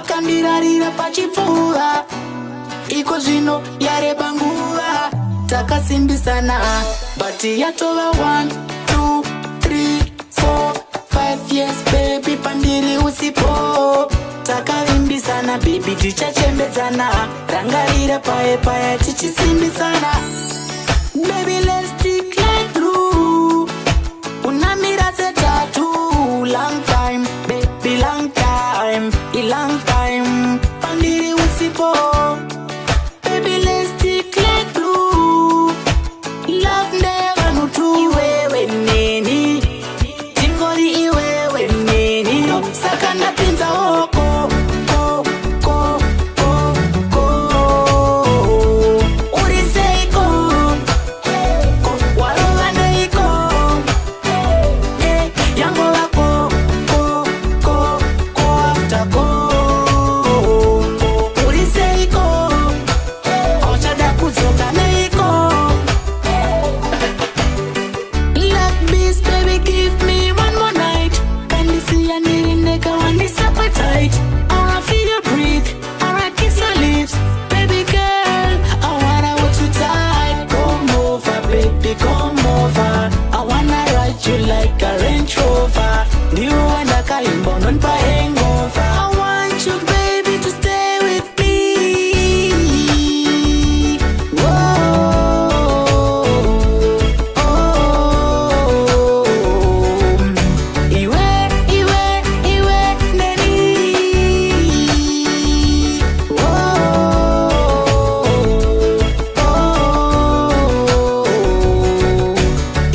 wakandirarira pachipfuva iko zvino yareba nguva takasimbisana bati yatova 1 2 3 4 5 years baby pandiri usipo takavimbisana baby tichachembedzana rangarira paye paye tichisimbisana baby let's stick like glue unamira setatu long time baby long time a long time pandiri usipo baby let's stick like glue love never no true iwewe neni tingori iwewe neni saka napinza oko like a Range Rover, new one like a inbound on by hangover. I want you, baby, to stay with me. Whoa, oh, iwe, neni. Whoa,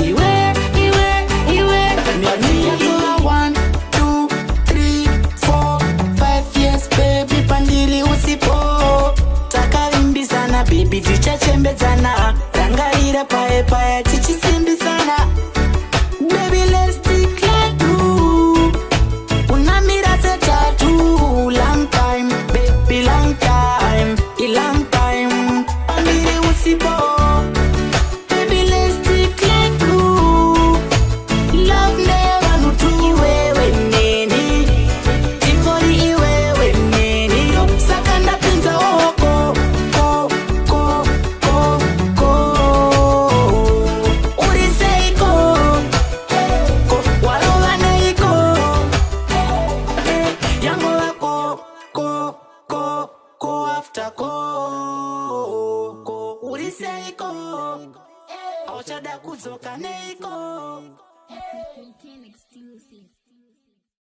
iwe. 1 2 3 4 5 years baby pandiri usipo takavimbisana baby tichachembedzana rangarira paye paye tichisimbisana baby let's stick like glue unamira setatu long time baby long time a long time pandiri usipo baby let's stick like glue love never no true iwewe neni tingori iwewe neni saka ndapinza oko uriseiko warova neiko yango vako ko after ko uriseiko auchada kudzoka neiko Exclusive.